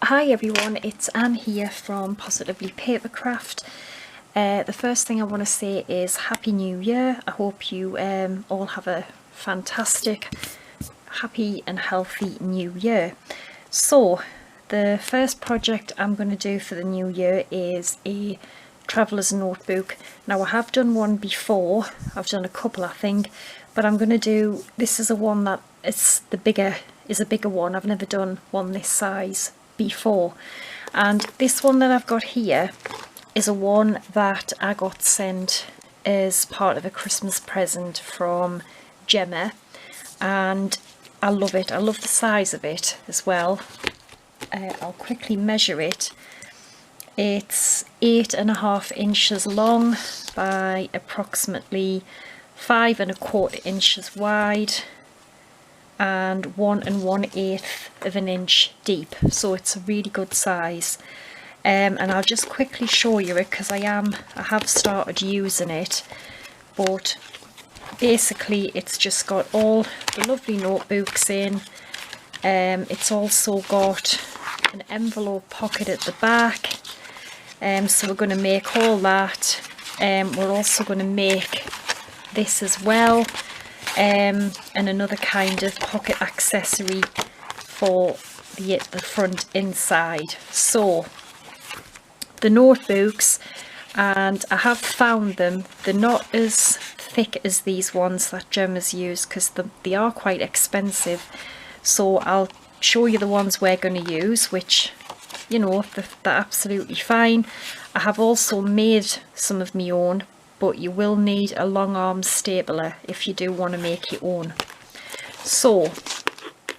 Hi everyone, it's Anne here from Positively Papercraft. The first thing I want to say is Happy New Year. I hope you all have a fantastic, happy and healthy new year. So the first project I'm going to do for the new year is a traveller's notebook. Now I have done one before, I've done a couple I think, but I'm going to do, this is a one that is a bigger one. I've never done one this size before, and this one that I've got here is a one that I got sent as part of a Christmas present from Gemma, and I love it. I love the size of it as well. I'll quickly measure it. It's 8.5 inches long by approximately 5 1/4 inches wide and 1 1/8 of an inch deep, so it's a really good size. And I'll just quickly show you it because I have started using it, but basically it's just got all the lovely notebooks in. It's also got an envelope pocket at the back, so we're going to make all that. We're also going to make this as well, and another kind of pocket accessory for the front inside. So the notebooks, and I have found them, they're not as thick as these ones that Gemma's used because they are quite expensive. So I'll show you the ones we're going to use, which, you know, they're absolutely fine. I have also made some of my own, but you will need a long arm stapler if you do want to make your own. So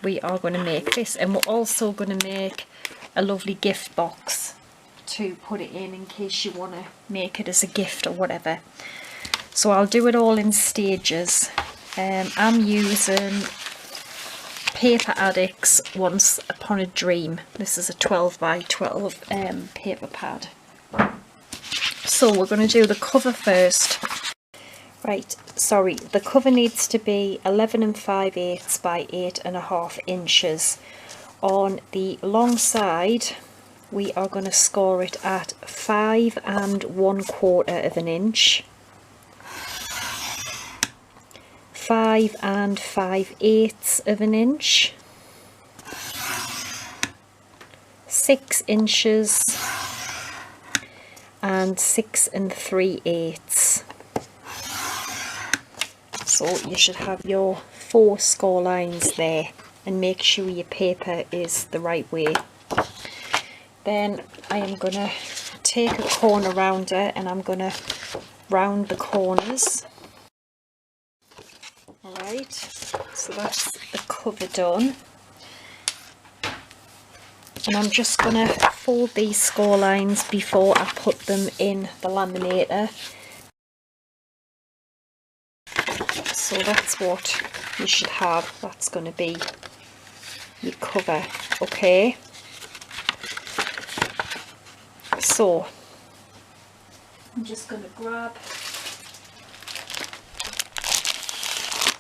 we are going to make this, and we're also going to make a lovely gift box to put it in case you want to make it as a gift or whatever. So I'll do it all in stages. I'm using Paper Addict's Once Upon a Dream. This is a 12 by 12 paper pad. So we're going to do the cover first. Right, sorry, the cover needs to be 11 5/8 by 8.5 inches. On the long side we are going to score it at 5 1/4 of an inch, 5 5/8 of an inch, 6 inches and 6 3/8. So you should have your 4 score lines there, and make sure your paper is the right way. Then I am going to take a corner rounder and I'm going to round the corners. Alright, so that's the cover done. And I'm just going to fold these score lines before I put them in the laminator. So that's what you should have. That's going to be your cover. Okay. So I'm just going to grab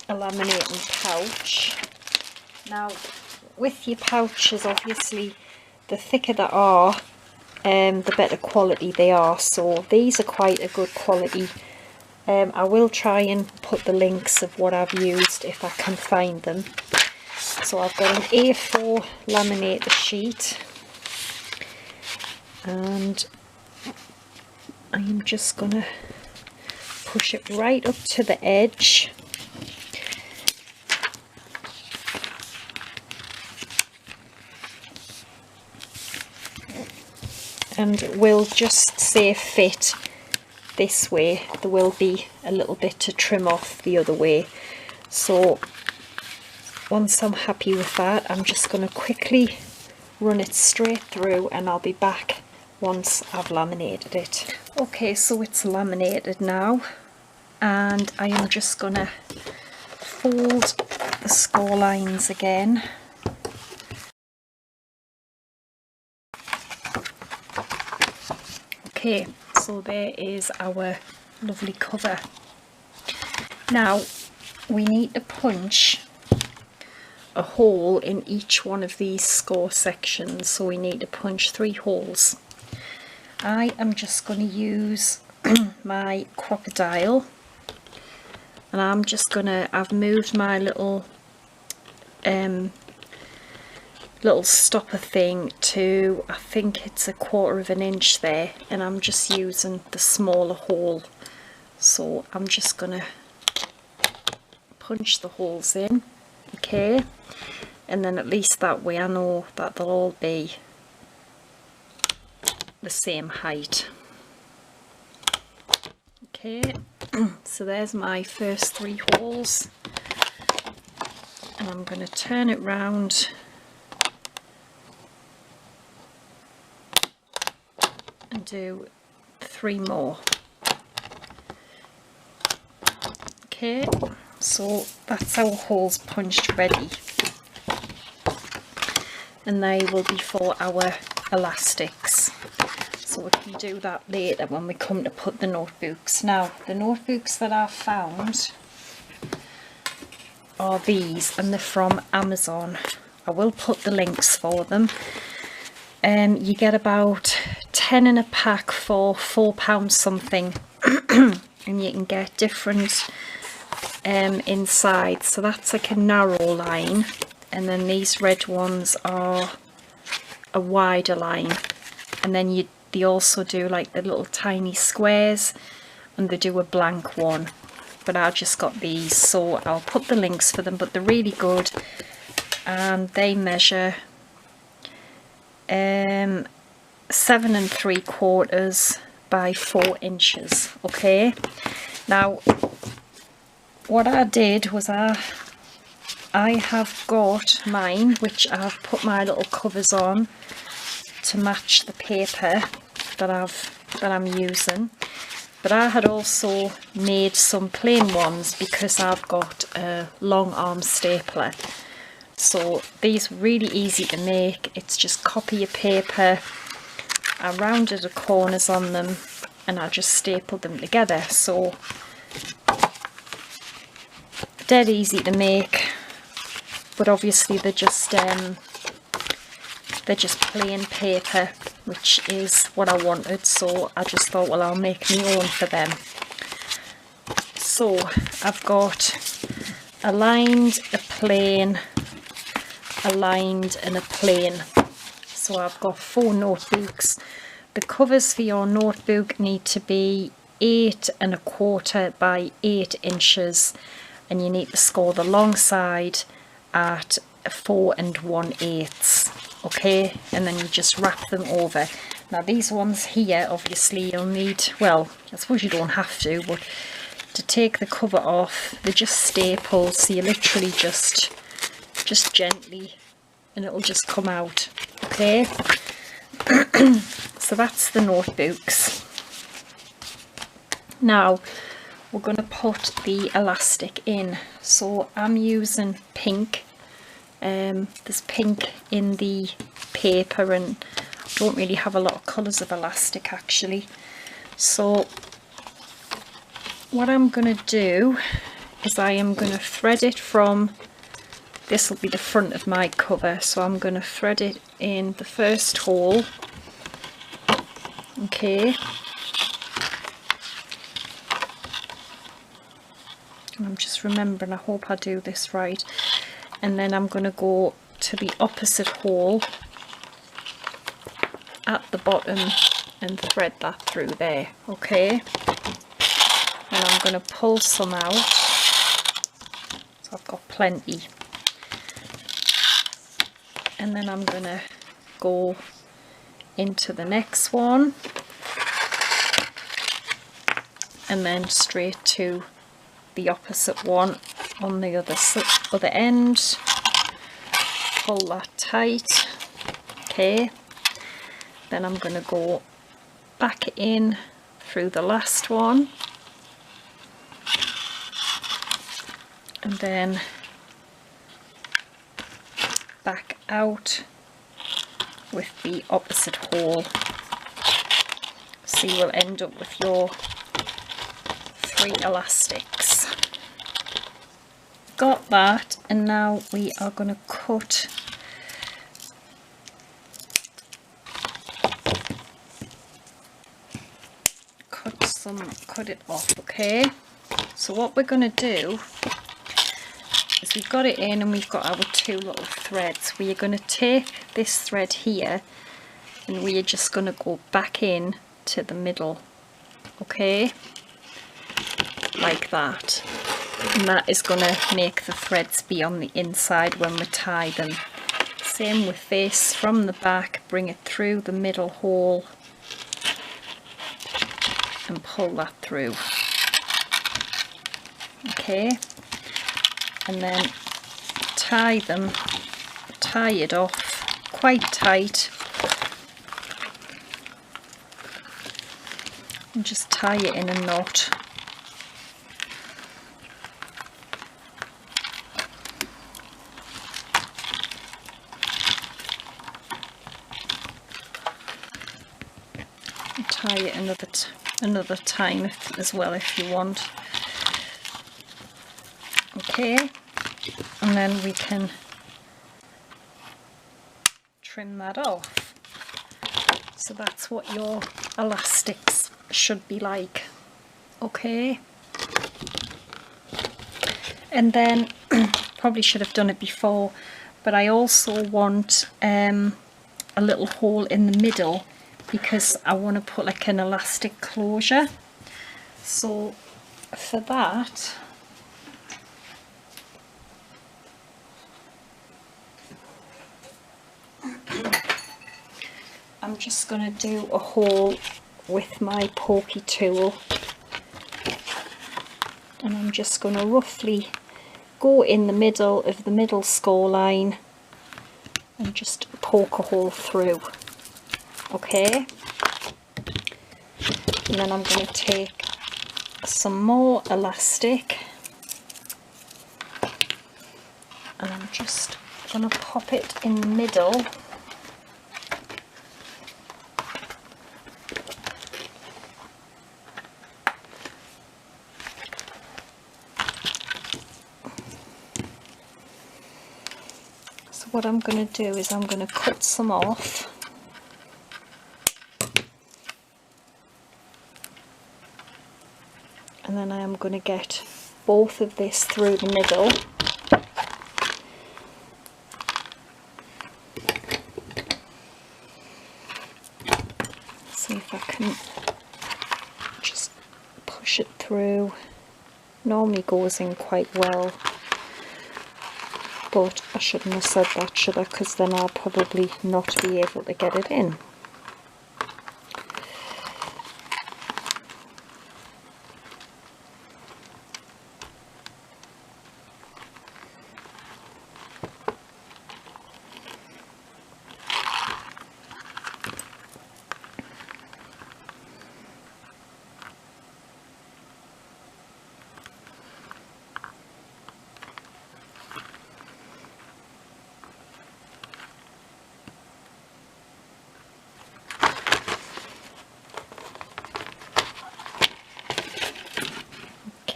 a laminating pouch. Now with your pouches, obviously the thicker they are, the better quality they are, so these are quite a good quality. I will try and put the links of what I've used if I can find them. So I've got an A4 laminator sheet, and I am just going to push it right up to the edge. And we'll just say fit this way. There will be a little bit to trim off the other way. So once I'm happy with that, I'm just going to quickly run it straight through, and I'll be back once I've laminated it. Okay, so it's laminated now, and I am just going to fold the score lines again. Okay, so there is our lovely cover. Now we need to punch a a hole in each one of these score sections, so we need to punch 3 holes. I am just going to use my crocodile, and I'm just gonna, I've moved my little little stopper thing to, I think it's 1/4 inch there, and I'm just using the smaller hole. So I'm just gonna punch the holes in, okay, and then at least that way I know that they'll all be the same height. Okay, so there's my first 3 holes, and I'm going to turn it round and do 3 more. Okay, so that's our holes punched ready, and they will be for our elastics. So we can do that later when we come to put the notebooks. Now, the notebooks that I've found are these, and they're from Amazon. I will put the links for them. You get about 10 in a pack for £4 something, and you can get different inside. So that's like a narrow line, and then these red ones are a wider line, and then they also do like the little tiny squares, and they do a blank one, but I just got these, so I'll put the links for them. But they're really good, and they measure 7 3/4 by 4 inches. Okay, now what I did was I have got mine, which I've put my little covers on to match the paper that I'm using, but I had also made some plain ones because I've got a long arm stapler. So these are really easy to make. It's just copy your paper, I rounded the corners on them, and I just stapled them together. So dead easy to make, but obviously they're just plain paper, which is what I wanted, so I just thought, well, I'll make my own for them. So I've got a lined, a plain, a lined and a plain. So I've got 4 notebooks. The covers for your notebook need to be 8 1/4 by 8 inches, and you need to score the long side at 4 1/8. Okay, and then you just wrap them over. Now these ones here, obviously you'll need, well, I suppose you don't have to, but to take the cover off, they're just staples, so you literally just gently, and it'll just come out. Okay, so that's the notebooks. Now we're going to put the elastic in. So I'm using pink. There's pink in the paper, and I don't really have a lot of colours of elastic actually. So what I'm going to do is I am going to thread it from, this will be the front of my cover, so I'm going to thread it in the first hole. Okay, and I'm just remembering, I hope I do this right, and then I'm going to go to the opposite hole at the bottom and thread that through there. Okay, and I'm going to pull some out, so I've got plenty, and then I'm going to go into the next one, and then straight to the opposite one on the other end. Pull that tight. Okay, then I'm going to go back in through the last one, and then back out with the opposite hole. So you will end up with your 3 elastics. Got that, And now we are going to cut it off. Okay, so what we're going to do is we've got it in and we've got our two little threads. We are going to take this thread here and we are just going to go back in to the middle, okay, like that, and that is going to make the threads be on the inside when we tie them. Same with this, from the back, bring it through the middle hole and pull that through, okay, and then tie it off quite tight and just tie it in a knot. And tie it another time as well if you want. Okay, and then we can trim that off. So that's what your elastics should be like, okay. And then probably should have done it before, but I also want a little hole in the middle because I want to put like an elastic closure. So for that, I'm just going to do a hole with my pokey tool, and I'm just going to roughly go in the middle of the middle score line and just poke a hole through, okay. And then I'm going to take some more elastic and I'm just going to pop it in the middle. So what I'm going to do is I'm going to cut some off. And then I am going to get both of this through the middle. See if I can just push it through. Normally goes in quite well, but I shouldn't have said that, should I? Because then I'll probably not be able to get it in.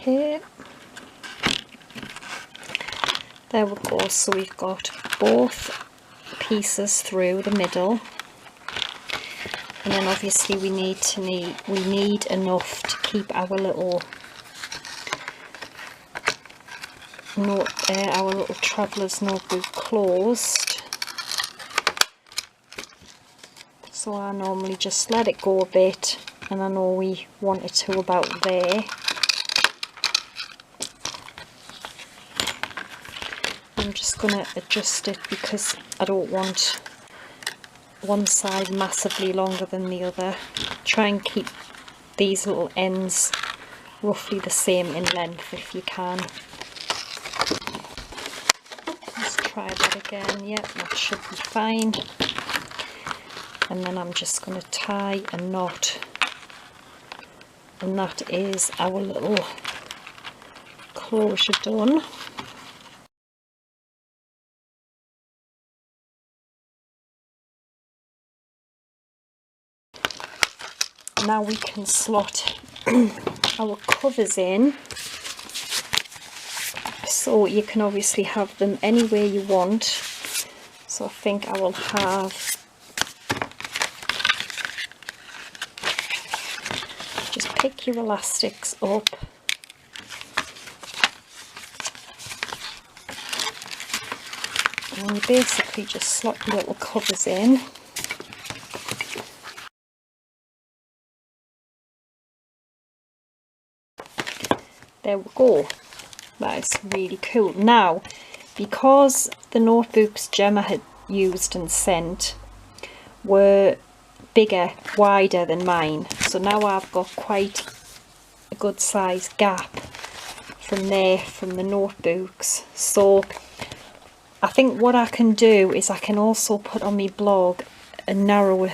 Okay, there we go. So we've got both pieces through the middle, and then obviously we need enough to keep our little traveller's notebook closed. So I normally just let it go a bit, and I know we want it to about there. I'm just going to adjust it because I don't want one side massively longer than the other. Try and keep these little ends roughly the same in length if you can. Let's try that again. Yep, that should be fine. And then I'm just going to tie a knot, and that is our little closure done. Now we can slot our covers in. So you can obviously have them any way you want. So I think I will have, just pick your elastics up, and you basically just slot your little covers in. There we go. That is really cool. Now, because the notebooks Gemma had used and sent were bigger, wider than mine, so now I've got quite a good size gap from there, from the notebooks. So I think what I can do is I can also put on my blog a narrower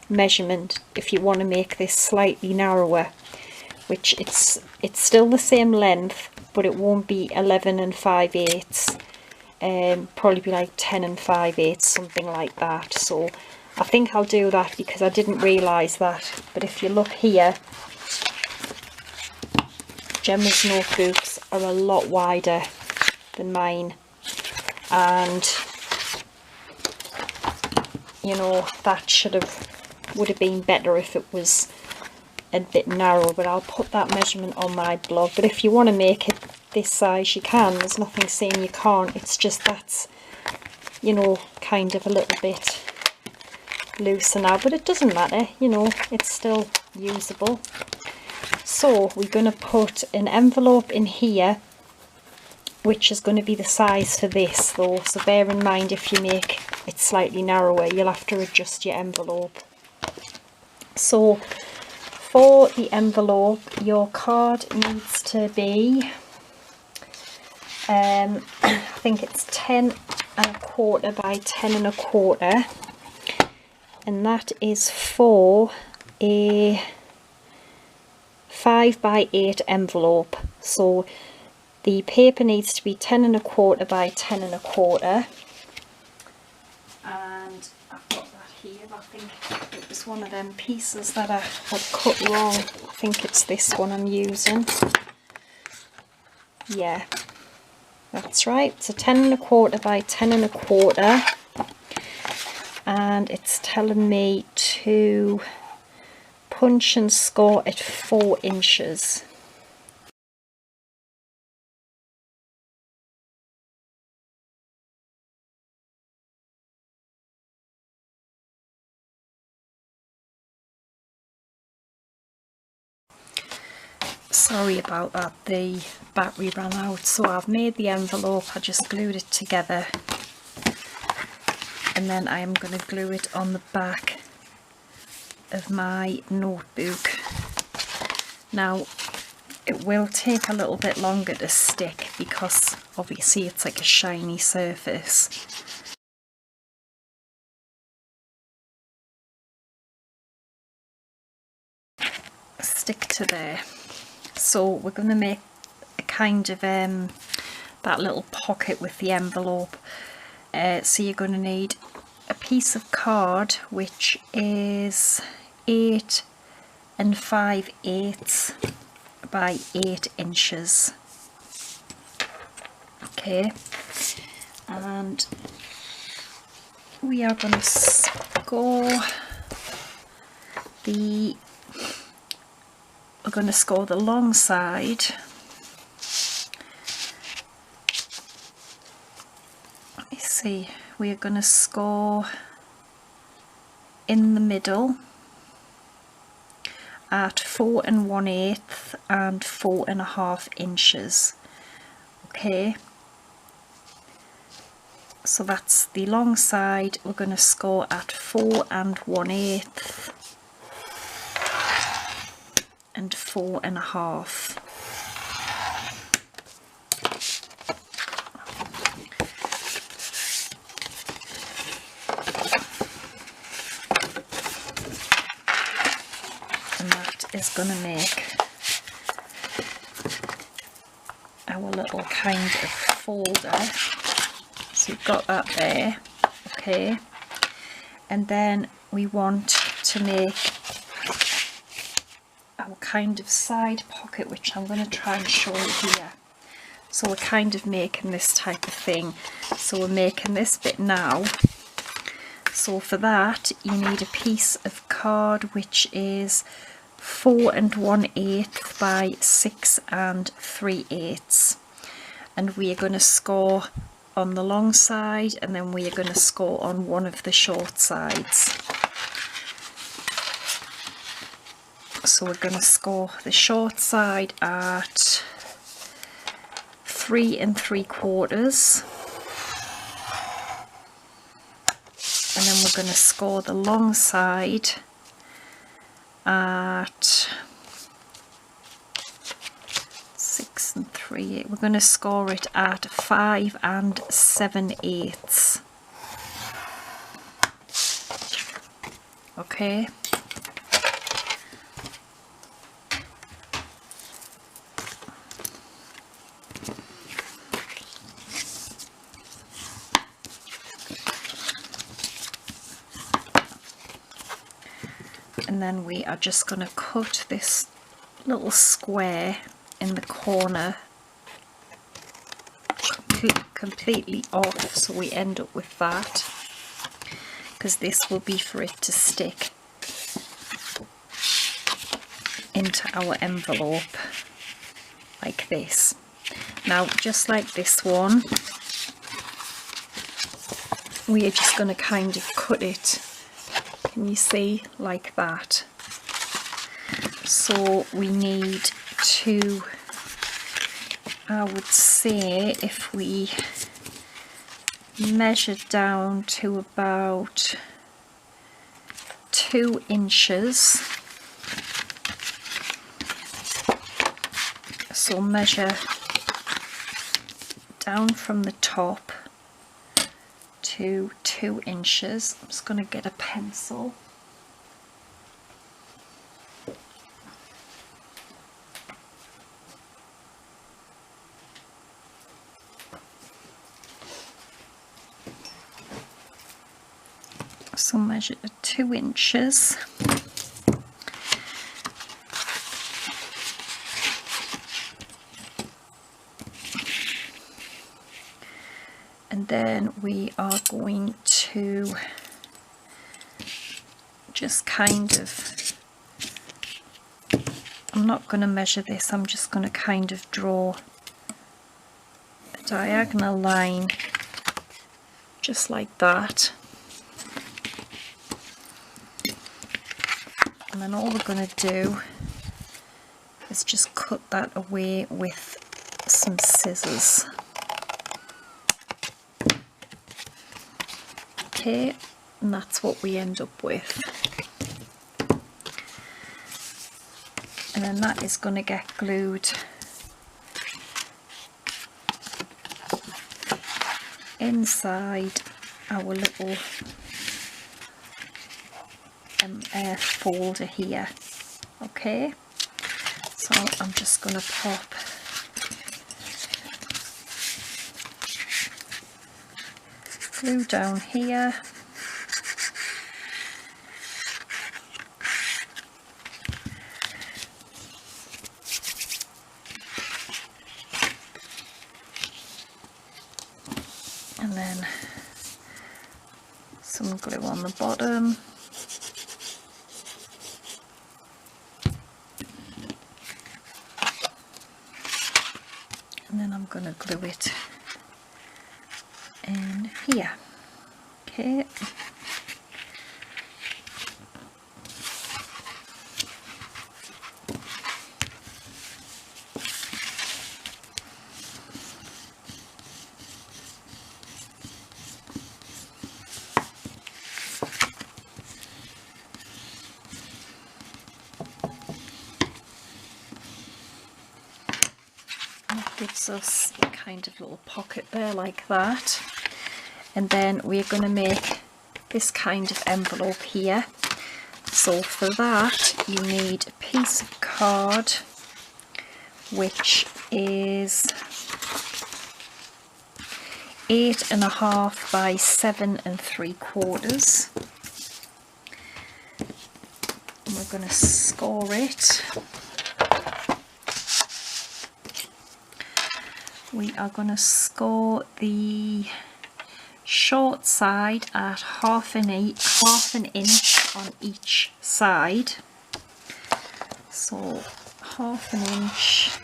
measurement if you want to make this slightly narrower, which it's still the same length, but it won't be 11 and 5/8, probably be like 10 and 5/8, something like that. So I think I'll do that because I didn't realise that. But if you look here, Gemma's notebooks are a lot wider than mine, and you know, that would have been better if it was a bit narrow, but I'll put that measurement on my blog. But if you want to make it this size, you can. There's nothing saying you can't. It's just that's, you know, kind of a little bit looser now, but it doesn't matter, you know, it's still usable. So we're going to put an envelope in here, which is going to be the size for this though, so bear in mind if you make it slightly narrower, you'll have to adjust your envelope. So for the envelope, your card needs to be, I think it's 10 1/4 by 10 1/4, and that is for a 5 by 8 envelope. So the paper needs to be 10 1/4 by 10 1/4, and I've got that here. I think it was one of them pieces that I had cut wrong. I think it's this one I'm using. Yeah, that's right. So 10 1/4 by 10 1/4, and it's telling me to punch and score at 4 inches. Sorry about that, the battery ran out. So I've made the envelope, I just glued it together, and then I am going to glue it on the back of my notebook. Now it will take a little bit longer to stick because obviously it's like a shiny surface. Stick to there. So we're going to make a kind of that little pocket with the envelope. So you're going to need a piece of card which is 8 5/8 by 8 inches. Okay, and we are going to score the long side. Let me see, we are going to score in the middle at 4 1/8 and 4 1/2 inches. Okay, so that's the long side. We're going to score at 4 1/8 and 4 1/2. And that is going to make our little kind of folder. So we've got that there. Okay, and then we want to make our kind of side pocket, which I'm going to try and show you here. So we're kind of making this type of thing. So we're making this bit now. So for that you need a piece of card which is 4 1/8 by 6 3/8, and we are going to score on the long side, and then we are going to score on one of the short sides. So we're going to score the short side at 3 3/4, and then we're going to score the long side at 6 3/8. We're going to score it at 5 7/8. Okay. And then we are just going to cut this little square in the corner completely off, so we end up with that, because this will be for it to stick into our envelope like this. Now, just like this one, we are just going to kind of cut it, can you see, like that. So we need to, I would say, if we measure down to about 2 inches, so measure down from the top to 2 inches. I'm just going to get a pencil. So measure 2 inches. And then we are going to just kind of, I'm not going to measure this, I'm just going to kind of draw a diagonal line just like that. And then all we're going to do is just cut that away with some scissors. Okay, and that's what we end up with. And then that is going to get glued inside our little folder here. Okay, so I'm just going to pop glue down here, and then some glue on the bottom. And then I'm going to glue it in here. Okay. Gives us a kind of little pocket there like that, and then we're going to make this kind of envelope here. So for that you need a piece of card which is 8 1/2 by 7 3/4, and we're going to score it we are going to score the short side at half an inch on each side. So half an inch,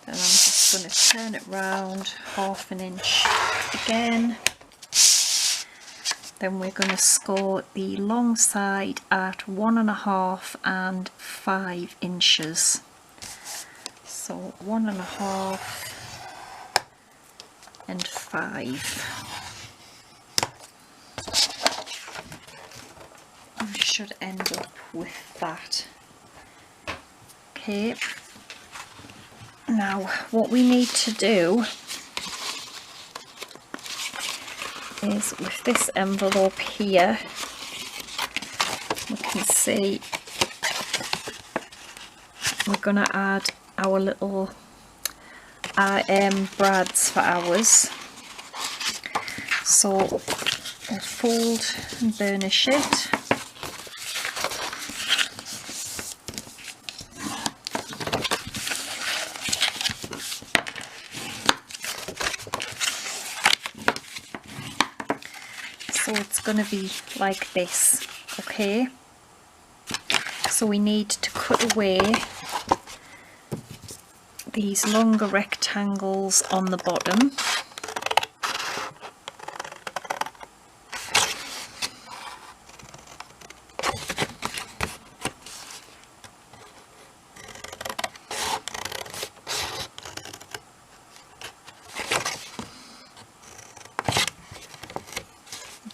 then I'm just going to turn it round half an inch again. Then we're going to score the long side at 1.5 and 5 inches. So 1.5 and 5. We should end up with that. Okay, now what we need to do is with this envelope here, we can see we're going to add our little brads for ours. So we'll fold and burnish it. So it's going to be like this, okay? So we need to cut away these longer rectangles on the bottom.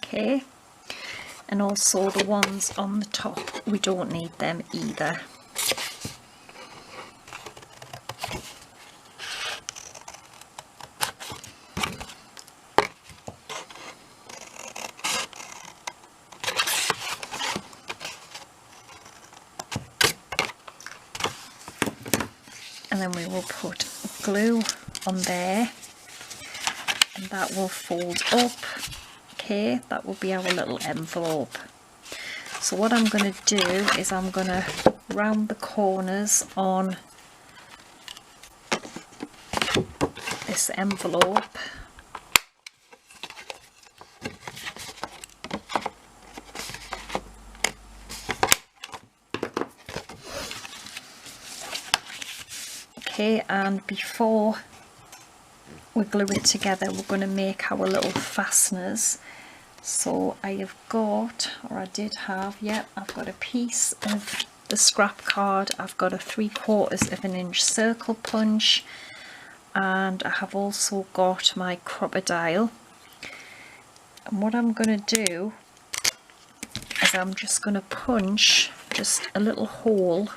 Okay, and also the ones on the top, we don't need them either. And then we will put glue on there, and that will fold up. Okay, that will be our little envelope. So what I'm going to do is I'm going to round the corners on this envelope. Okay, and before we glue it together, we're going to make our little fasteners. So I have got, or I did have, yeah, I've got a piece of the scrap card, I've got a 3/4 of an inch circle punch, and I have also got my crocodile. And what I'm going to do is I'm just going to punch just a little hole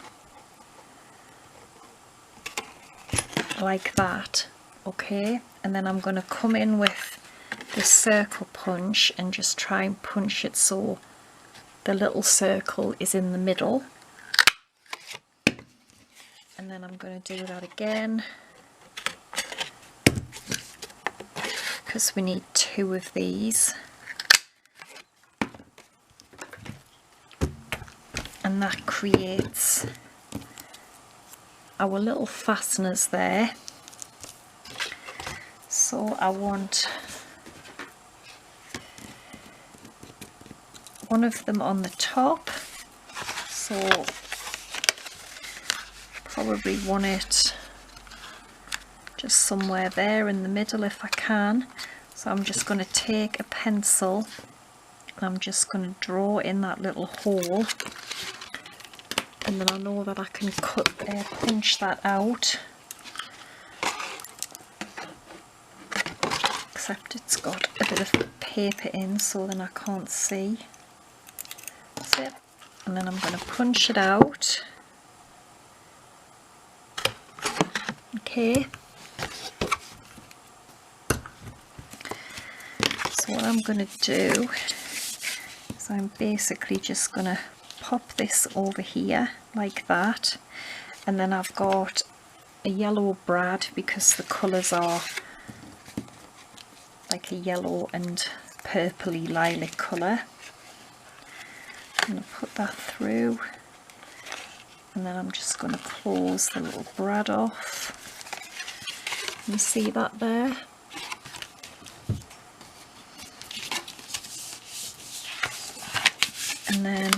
like that, okay, and then I'm going to come in with the circle punch and just try and punch it so the little circle is in the middle, and then I'm going to do that again because we need 2 of these, and that creates our little fasteners there. So I want one of them on the top, so probably want it just somewhere there in the middle if I can. So I'm just going to take a pencil and I'm just going to draw in that little hole, and then I know that I can punch that out, except it's got a bit of paper in, so then I can't see. That's it. And then I'm going to punch it out. Okay. So what I'm going to do is I'm basically just going to pop this over here like that, and then I've got a yellow brad because the colours are like a yellow and purpley lilac colour. I'm going to put that through, and then I'm just going to close the little brad off, Can you see that there? And then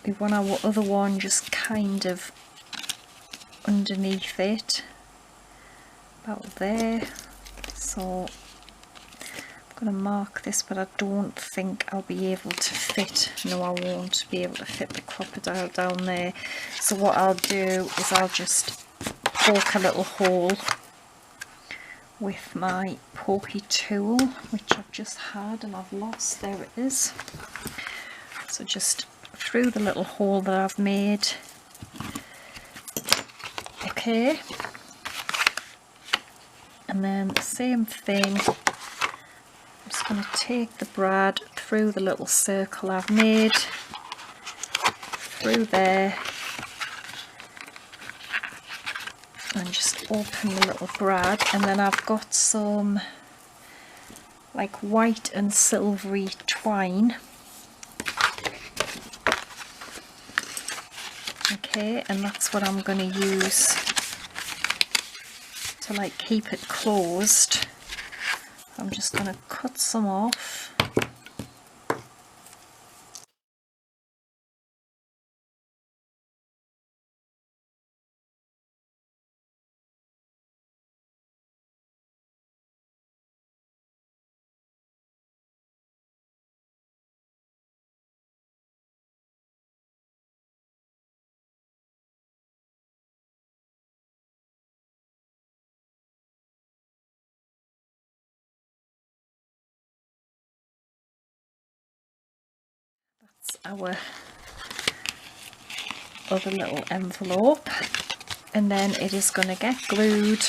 we want our other one just kind of underneath it, about there. So I'm going to mark this, but I don't think I'll be able to fit, no I won't be able to fit the crocodile down there. So what I'll do is I'll just poke a little hole with my pokey tool, which I've just had and I've lost. There it is. So just through the little hole that I've made. Okay, and then the same thing, I'm just going to take the brad through the little circle I've made, through there, and just open the little brad. And then I've got some like white and silvery twine. Okay, and that's what I'm going to use to like keep it closed. I'm just going to cut some off. That's our other little envelope, and then it is going to get glued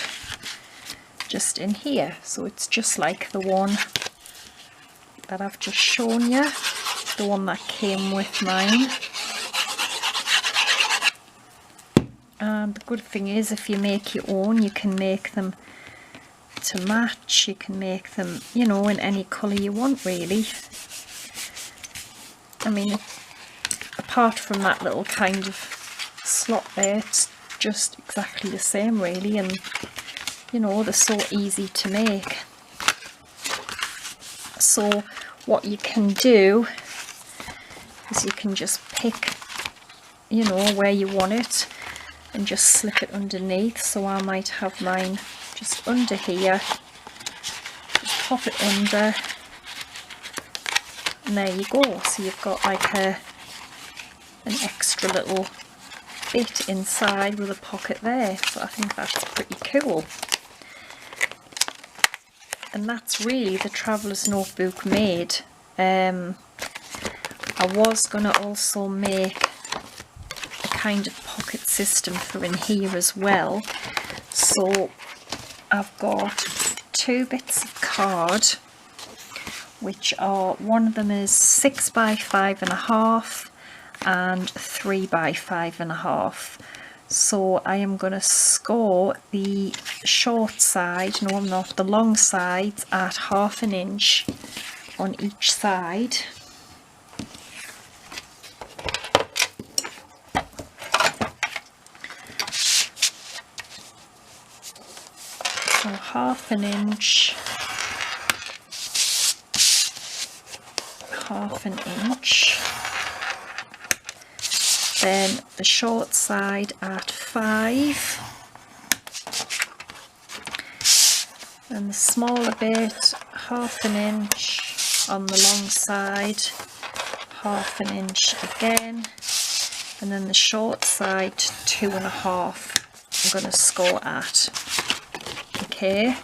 just in here. So it's just like the one that I've just shown you, the one that came with mine. And the good thing is, if you make your own, you can make them to match, you can make them, you know, in any colour you want really. I mean, apart from that little kind of slot there, it's just exactly the same really, and you know, they're so easy to make. So what you can do is you can just pick, you know, where you want it and just slip it underneath. So I might have mine just under here, just pop it under, and there you go. So you've got like an extra little bit inside with a pocket there. So I think that's pretty cool. And that's really the traveller's notebook made. I was going to also make a kind of pocket system for in here as well. So I've got 2 bits of card, which are, one of them is 6 by 5.5 and 3 by 5.5. So I am going to score the short side, no I'm not, the long sides at 1/2 inch on each side. So 1/2 inch, 1/2 inch. Then the short side at 5, and the smaller bit 1/2 inch on the long side, 1/2 inch again, and then the short side 2.5 I'm going to score at. Okay.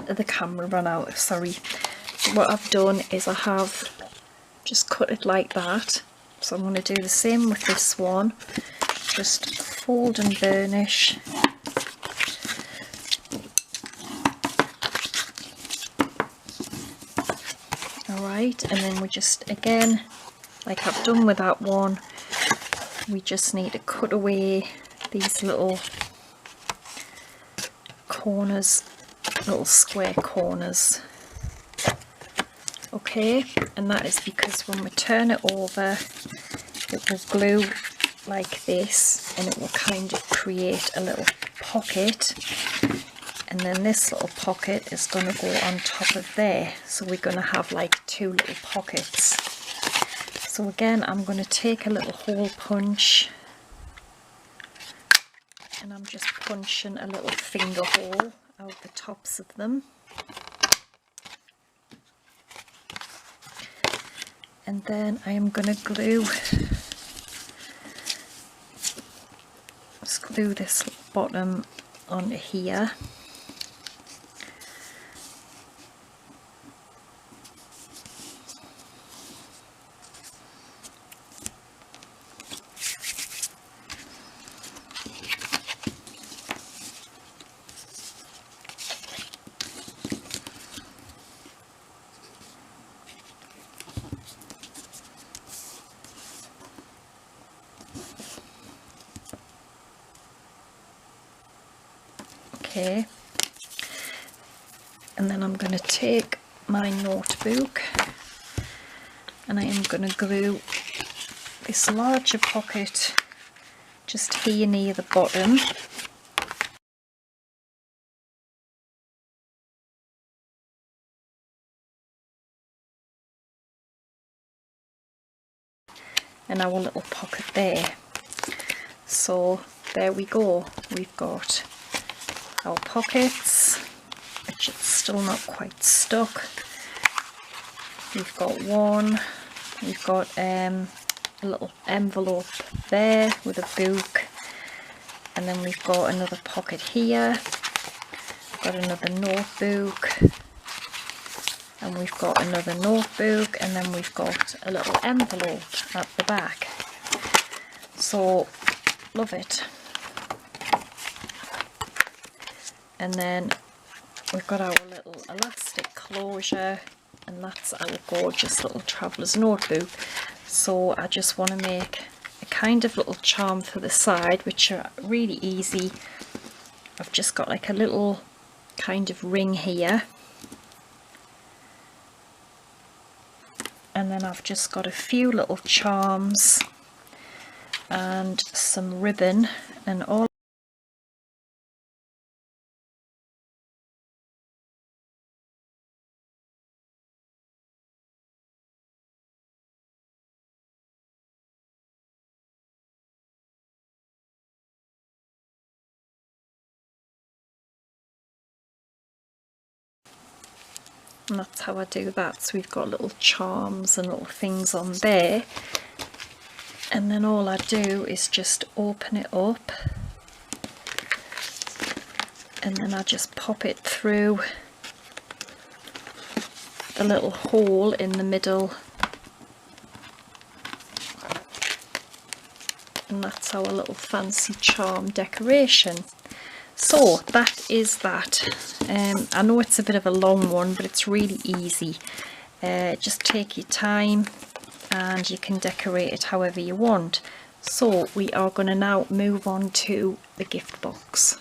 The camera ran out, sorry. So what I've done is I have just cut it like that. So I'm going to do the same with this one. Just fold and burnish. Alright, and then we just, again, like I've done with that one, we just need to cut away these little corners, little square corners. Okay. okay, and that is because when we turn it over it will glue like this and it will kind of create a little pocket, and then this little pocket is going to go on top of there, so we're going to have like two little pockets. So again, I'm going to take a little hole punch and I'm just punching a little finger hole out the tops of them, and then I am going to glue this bottom onto here. Okay, and then I'm going to take my notebook and I am going to glue this larger pocket just here near the bottom. And our little pocket there. So there we go, we've got our pockets, which it's still not quite stuck. We've got one, we've got a little envelope there with a book, and then we've got another pocket here, got another notebook, and we've got another notebook, and then we've got a little envelope at the back. So love it. And then we've got our little elastic closure, and that's our gorgeous little traveller's notebook. So I just want to make a kind of little charm for the side, which are really easy. I've just got like a little kind of ring here, and then I've just got a few little charms and some ribbon, and all and that's how I do that. So we've got little charms and little things on there, and then all I do is just open it up, and then I just pop it through the little hole in the middle, and that's our little fancy charm decoration. So that is that. I know it's a bit of a long one, but it's really easy. Just take your time and you can decorate it however you want. So we are going to now move on to the gift box.